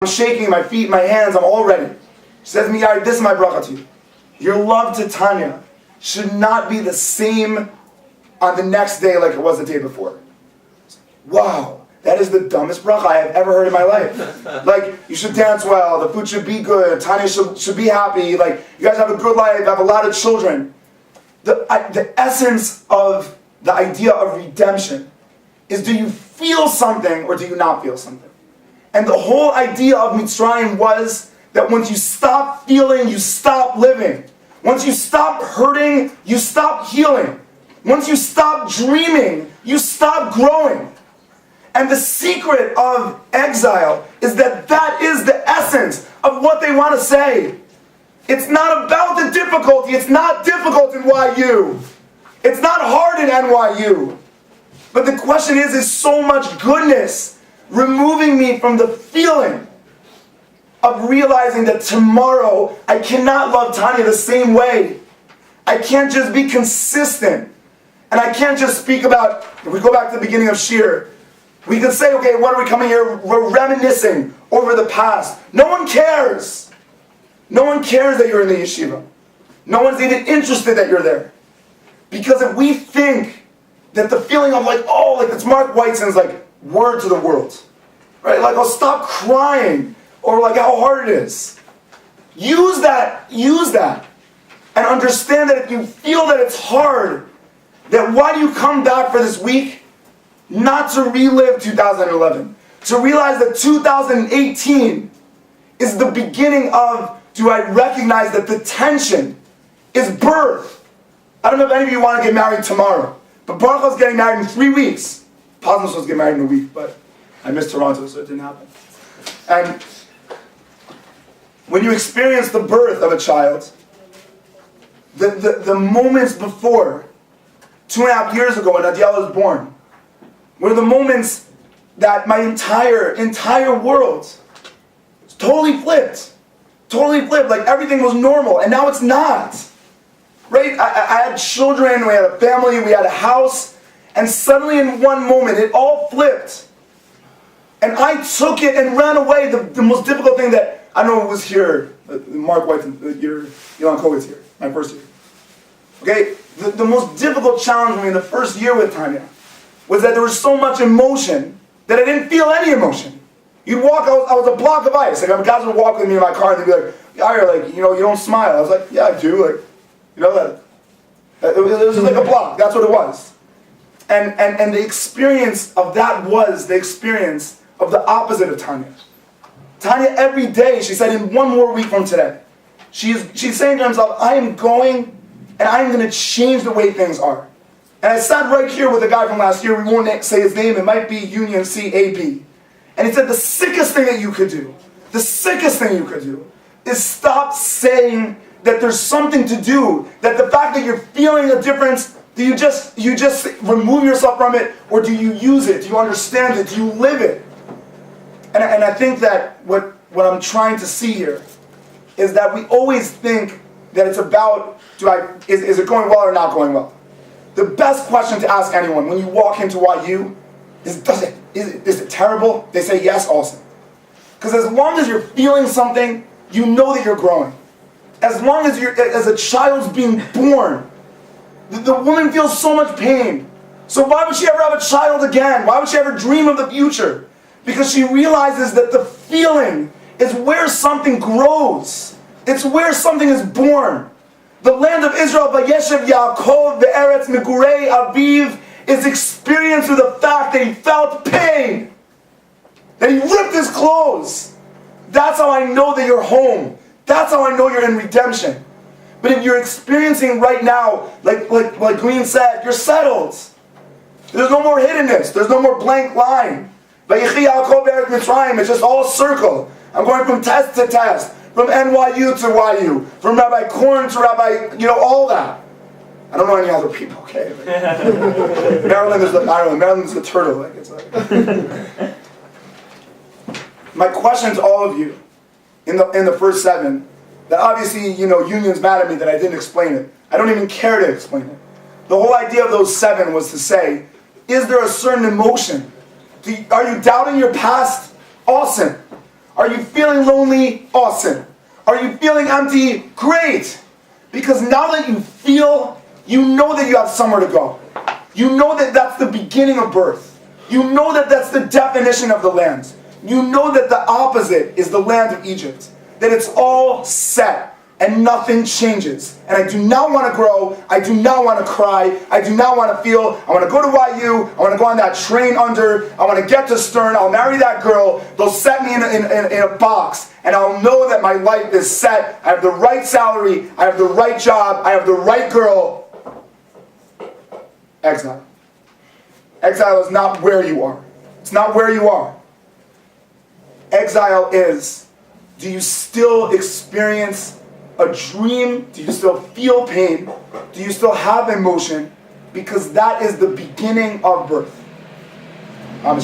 I'm shaking my feet, my hands, I'm all ready. She says to me, Yair, this is my bracha to you. Your love to Tanya should not be the same on the next day like it was the day before. Wow, that is the dumbest bracha I have ever heard in my life. Like, you should dance well, the food should be good, Tanya should be happy, like, you guys have a good life, have a lot of children. The essence of the idea of redemption is, do you feel something or do you not feel something? And the whole idea of Mitzrayim was that once you stop feeling, you stop living. Once you stop hurting, you stop healing. Once you stop dreaming, you stop growing. And the secret of exile is that that is the essence of what they want to say. It's not about the difficulty. It's not difficult in YU. It's not hard in NYU. But the question is so much goodness removing me from the feeling of realizing that tomorrow I cannot love Tanya the same way. I can't just be consistent. And I can't just speak about, if we go back to the beginning of shiur, we could say, okay, what are we coming here? We're reminiscing over the past. No one cares. No one cares that you're in the yeshiva. No one's even interested that you're there. Because if we think that the feeling of like, oh, like it's Mark Whiteson's like word to the world, right? Like, I'll stop crying, or like how hard it is. Use that, and understand that if you feel that it's hard, that why do you come back for this week? Not to relive 2011. To realize that 2018 is the beginning of, do I recognize that the tension is birth? I don't know if any of you want to get married tomorrow, but Baruch is getting married in 3 weeks. Posner's supposed to get married in a week, but I missed Toronto, so it didn't happen. And when you experience the birth of a child, the moments before, 2.5 years ago when Adiela was born, were the moments that my entire world totally flipped. Totally flipped, like everything was normal, and now it's not. Right? I had children, we had a family, we had a house, and suddenly in one moment it all flipped. And I took it and ran away. The most difficult thing that, I know it was here, Mark White, Elon Kovitz here, my first year. Okay? The most difficult challenge for me in the first year with Tanya was that there was so much emotion that I didn't feel any emotion. You'd walk, I was a block of ice. Like, guys would walk with me in my car and they'd be like, Yair, like, you don't smile. I was like, yeah, I do. Like, that. It was just like a block. That's what it was. And the experience of that was the experience of the opposite of Tanya. Tanya, every day, she said, in one more week from today, she's saying to herself, I am going and I am going to change the way things are. And I sat right here with a guy from last year, we won't say his name, it might be Union CAB. And he said the sickest thing that you could do, is stop saying that there's something to do, that the fact that you're feeling a difference, do you just remove yourself from it, or do you use it? Do you understand it? Do you live it? And I think that what I'm trying to see here is that we always think that it's about, is it going well or not going well? The best question to ask anyone when you walk into YU is, is it terrible? They say yes, awesome. Because as long as you're feeling something, you know that you're growing. As long as as a child's being born, the woman feels so much pain. So why would she ever have a child again? Why would she ever dream of the future? Because she realizes that the feeling is where something grows. It's where something is born. The land of Israel, Vayeshev Yaakov, Be'eretz Megurei Aviv, is experienced with the fact that he felt pain. That he ripped his clothes. That's how I know that you're home. That's how I know you're in redemption. But if you're experiencing right now, like Green said, you're settled. There's no more hiddenness. There's no more blank line. Vayechi Yaakov Be'eretz Mitzrayim. It's just all a circle. I'm going from test to test. From NYU to YU. From Rabbi Korn to Rabbi, all that. I don't know any other people, okay? Maryland is the turtle. Like, it's like. My question to all of you in the first 7, that obviously, Union's mad at me that I didn't explain it. I don't even care to explain it. The whole idea of those 7 was to say, is there a certain emotion? Are you doubting your past? Awesome. Are you feeling lonely? Awesome. Are you feeling empty? Great. Because now that you feel, you know that you have somewhere to go. You know that that's the beginning of birth. You know that that's the definition of the land. You know that the opposite is the land of Egypt. That it's all set and nothing changes. And I do not want to grow. I do not want to cry. I do not want to feel. I want to go to YU. I want to go on that train under. I want to get to Stern. I'll marry that girl. They'll set me in a box. And I'll know that my life is set. I have the right salary. I have the right job. I have the right girl. Exile. Exile is not where you are. It's not where you are. Exile is, do you still experience a dream? Do you still feel pain? Do you still have emotion? Because that is the beginning of birth. No,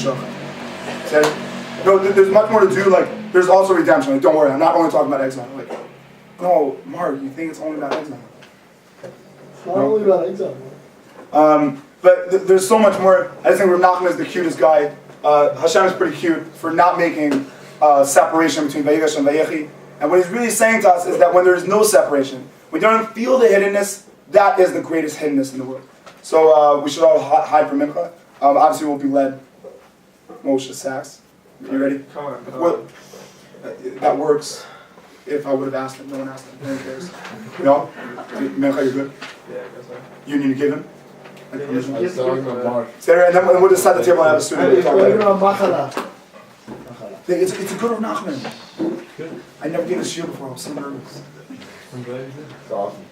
there's much more to do. Like, there's also redemption. Like, don't worry, I'm not only talking about exile. Like, no, Mark, you think it's only about exile? It's not only about exile. But there's so much more. I just think Rav Nachman is the cutest guy. Hashem is pretty cute for not making separation between Vayigash and Vayechi. And what he's really saying to us is that when there is no separation, when you don't feel the hiddenness, that is the greatest hiddenness in the world. So we should all hide from Mincha. Obviously we'll be led Moshe Sachs. You ready? Come on. Well, that works. If I would have asked him, no one asked him. No one cares. No? Mincha, you're good? Yeah, I guess so. You need to give him? Yes, Stay there, and then we'll just set the table and have a student. We'll talk later. It's It's a good Rav Nachman. I never gave a shiur before. I was so nervous. I'm glad you did. awesome.